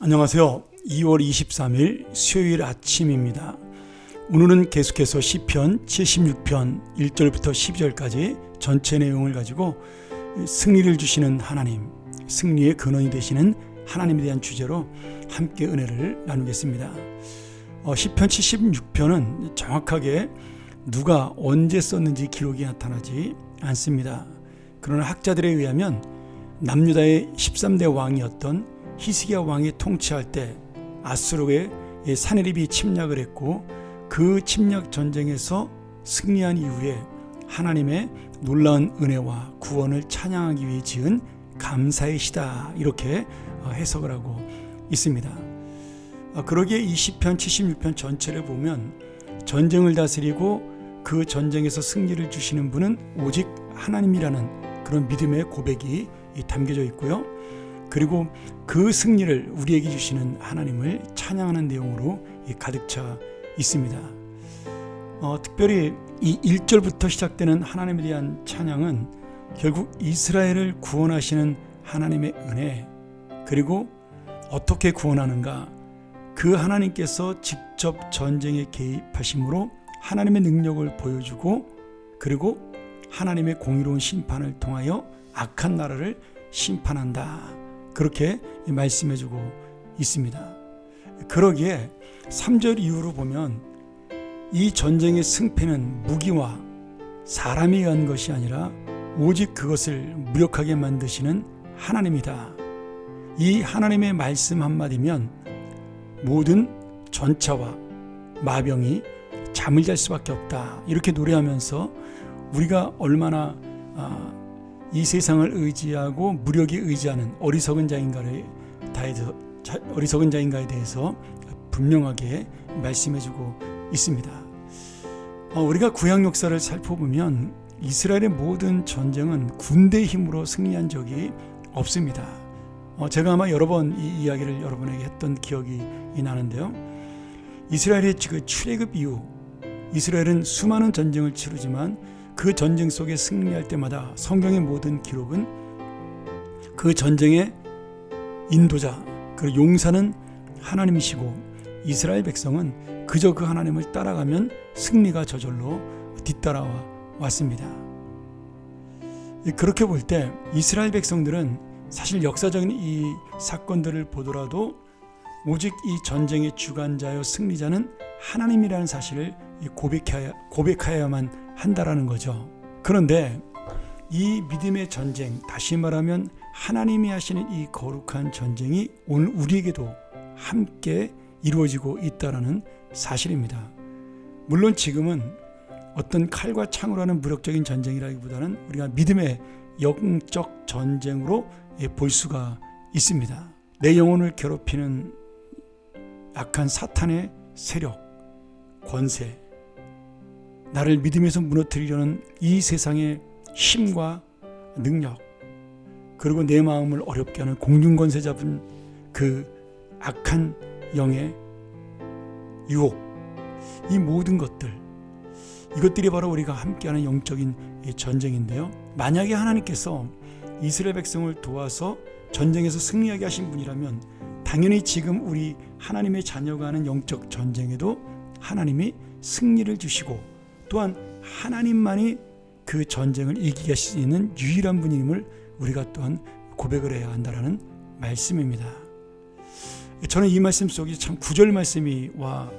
안녕하세요. 2월 23일 수요일 아침입니다. 오늘은 계속해서 시편 76편 1절부터 12절까지 전체 내용을 가지고 승리를 주시는 하나님, 승리의 근원이 되시는 하나님에 대한 주제로 함께 은혜를 나누겠습니다. 시편 76편은 정확하게 누가 언제 썼는지 기록이 나타나지 않습니다. 그러나 학자들에 의하면 남유다의 13대 왕이었던 히스기야 왕이 통치할 때 아수르의 사네립이 침략을 했고, 그 침략 전쟁에서 승리한 이후에 하나님의 놀라운 은혜와 구원을 찬양하기 위해 지은 감사의 시다, 이렇게 해석을 하고 있습니다. 그러기에 이 시편 76편 전체를 보면 전쟁을 다스리고 그 전쟁에서 승리를 주시는 분은 오직 하나님이라는 그런 믿음의 고백이 담겨져 있고요. 그리고 그 승리를 우리에게 주시는 하나님을 찬양하는 내용으로 가득 차 있습니다. 특별히 이 1절부터 시작되는 하나님에 대한 찬양은 결국 이스라엘을 구원하시는 하나님의 은혜, 그리고 어떻게 구원하는가, 그 하나님께서 직접 전쟁에 개입하심으로 하나님의 능력을 보여주고, 그리고 하나님의 공의로운 심판을 통하여 악한 나라를 심판한다, 그렇게 말씀해주고 있습니다. 그러기에 3절 이후로 보면 이 전쟁의 승패는 무기와 사람에 의한 것이 아니라 오직 그것을 무력하게 만드시는 하나님이다. 이 하나님의 말씀 한마디면 모든 전차와 마병이 잠을 잘 수밖에 없다, 이렇게 노래하면서 우리가 얼마나 이 세상을 의지하고 무력에 의지하는 어리석은 자인가에 대해서 분명하게 말씀해주고 있습니다. 우리가 구약 역사를 살펴보면 이스라엘의 모든 전쟁은 군대의 힘으로 승리한 적이 없습니다. 제가 아마 여러 번 이 이야기를 여러분에게 했던 기억이 나는데요. 이스라엘의 출애굽 이후 이스라엘은 수많은 전쟁을 치르지만 그 전쟁 속에 승리할 때마다 성경의 모든 기록은 그 전쟁의 인도자, 그리고 용사는 하나님이시고 이스라엘 백성은 그저 그 하나님을 따라가면 승리가 저절로 뒤따라와 왔습니다. 그렇게 볼 때 이스라엘 백성들은 사실 역사적인 이 사건들을 보더라도 오직 이 전쟁의 주관자요 승리자는 하나님이라는 사실을 고백하여야만 한다라는 거죠. 그런데 이 믿음의 전쟁, 다시 말하면 하나님이 하시는 이 거룩한 전쟁이 오늘 우리에게도 함께 이루어지고 있다라는 사실입니다. 물론 지금은 어떤 칼과 창으로 하는 무력적인 전쟁이라기보다는 우리가 믿음의 영적 전쟁으로 볼 수가 있습니다. 내 영혼을 괴롭히는 악한 사탄의 세력, 권세, 나를 믿음에서 무너뜨리려는 이 세상의 힘과 능력, 그리고 내 마음을 어렵게 하는 공중권세 잡은 그 악한 영의 유혹, 이 모든 것들, 이것들이 바로 우리가 함께하는 영적인 전쟁인데요. 만약에 하나님께서 이스라엘 백성을 도와서 전쟁에서 승리하게 하신 분이라면 당연히 지금 우리 하나님의 자녀가 하는 영적 전쟁에도 하나님이 승리를 주시고, 또한 하나님만이 그 전쟁을 이기게 하실 수 있는 유일한 분임을 우리가 또한 고백을 해야 한다는 말씀입니다. 저는 이 말씀 속에 참 9절 말씀이 와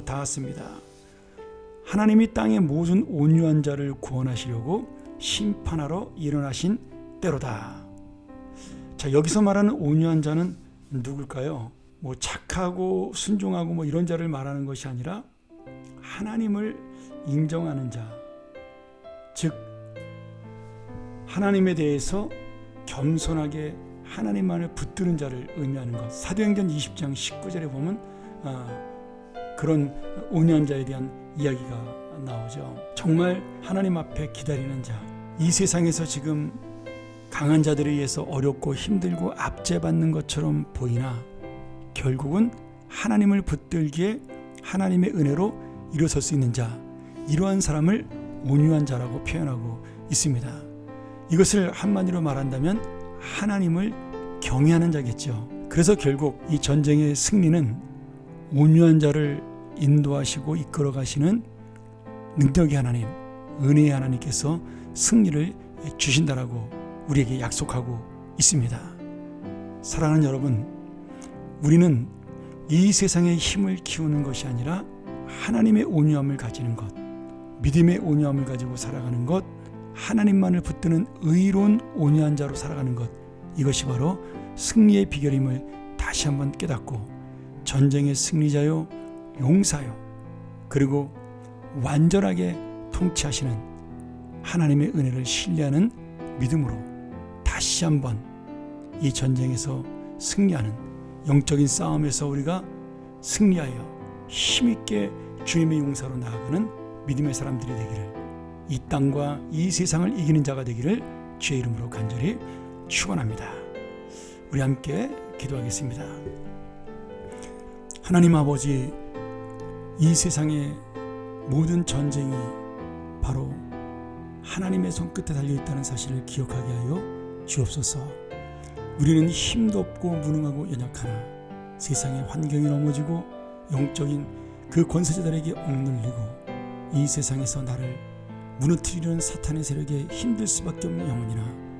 닿았습니다. 하나님이 땅의 모든 온유한 자를 구원하시려고 심판하러 일어나신 때로다. 자, 여기서 말하는 온유한 자는 누굴까요? 착하고 순종하고 이런 자를 말하는 것이 아니라 하나님을 인정하는 자, 즉 하나님에 대해서 겸손하게 하나님만을 붙드는 자를 의미하는 것. 사도행전 20장 19절에 보면 그런 온유한 자에 대한 이야기가 나오죠. 정말 하나님 앞에 기다리는 자, 이 세상에서 지금 강한 자들에 의해서 어렵고 힘들고 압제받는 것처럼 보이나 결국은 하나님을 붙들기에 하나님의 은혜로 일어설 수 있는 자, 이러한 사람을 온유한 자라고 표현하고 있습니다. 이것을 한마디로 말한다면 하나님을 경외하는 자겠죠. 그래서 결국 이 전쟁의 승리는 온유한 자를 인도하시고 이끌어 가시는 능력의 하나님, 은혜의 하나님께서 승리를 주신다라고 우리에게 약속하고 있습니다. 사랑하는 여러분, 우리는 이 세상의 힘을 키우는 것이 아니라 하나님의 온유함을 가지는 것, 믿음의 온유함을 가지고 살아가는 것, 하나님만을 붙드는 의로운 온유한 자로 살아가는 것, 이것이 바로 승리의 비결임을 다시 한번 깨닫고 전쟁의 승리자요, 용사요, 그리고 완전하게 통치하시는 하나님의 은혜를 신뢰하는 믿음으로 다시 한번 이 전쟁에서 승리하는 영적인 싸움에서 우리가 승리하여 힘있게 주님의 용사로 나아가는 믿음의 사람들이 되기를, 이 땅과 이 세상을 이기는 자가 되기를 주의 이름으로 간절히 축원합니다. 우리 함께 기도하겠습니다. 하나님 아버지, 이 세상의 모든 전쟁이 바로 하나님의 손끝에 달려있다는 사실을 기억하게 하여 주옵소서. 우리는 힘도 없고 무능하고 연약하나 세상의 환경이 넘어지고 영적인 그 권세자들에게 억눌리고 이 세상에서 나를 무너뜨리려는 사탄의 세력에 힘들 수밖에 없는 영혼이나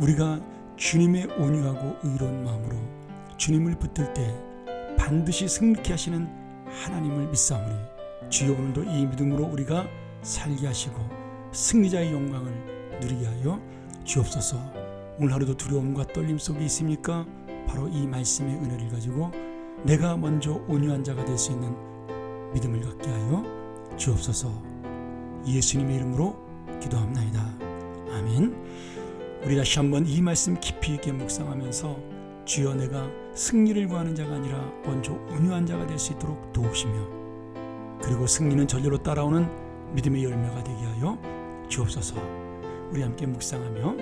우리가 주님의 온유하고 의로운 마음으로 주님을 붙들 때 반드시 승리케 하시는 하나님을 믿사오니 주여, 오늘도 이 믿음으로 우리가 살게 하시고 승리자의 영광을 누리게 하여 주옵소서. 오늘 하루도 두려움과 떨림 속에 있습니까? 바로 이 말씀의 은혜를 가지고 내가 먼저 온유한 자가 될 수 있는 믿음을 갖게 하여 주옵소서. 예수님의 이름으로 기도합나이다. 아멘. 우리 다시 한번 이 말씀 깊이 있게 묵상하면서 주여, 내가 승리를 구하는 자가 아니라 먼저 온유한 자가 될 수 있도록 도우시며, 그리고 승리는 절대로 따라오는 믿음의 열매가 되게 하여 주옵소서. 우리 함께 묵상하며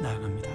나아갑니다.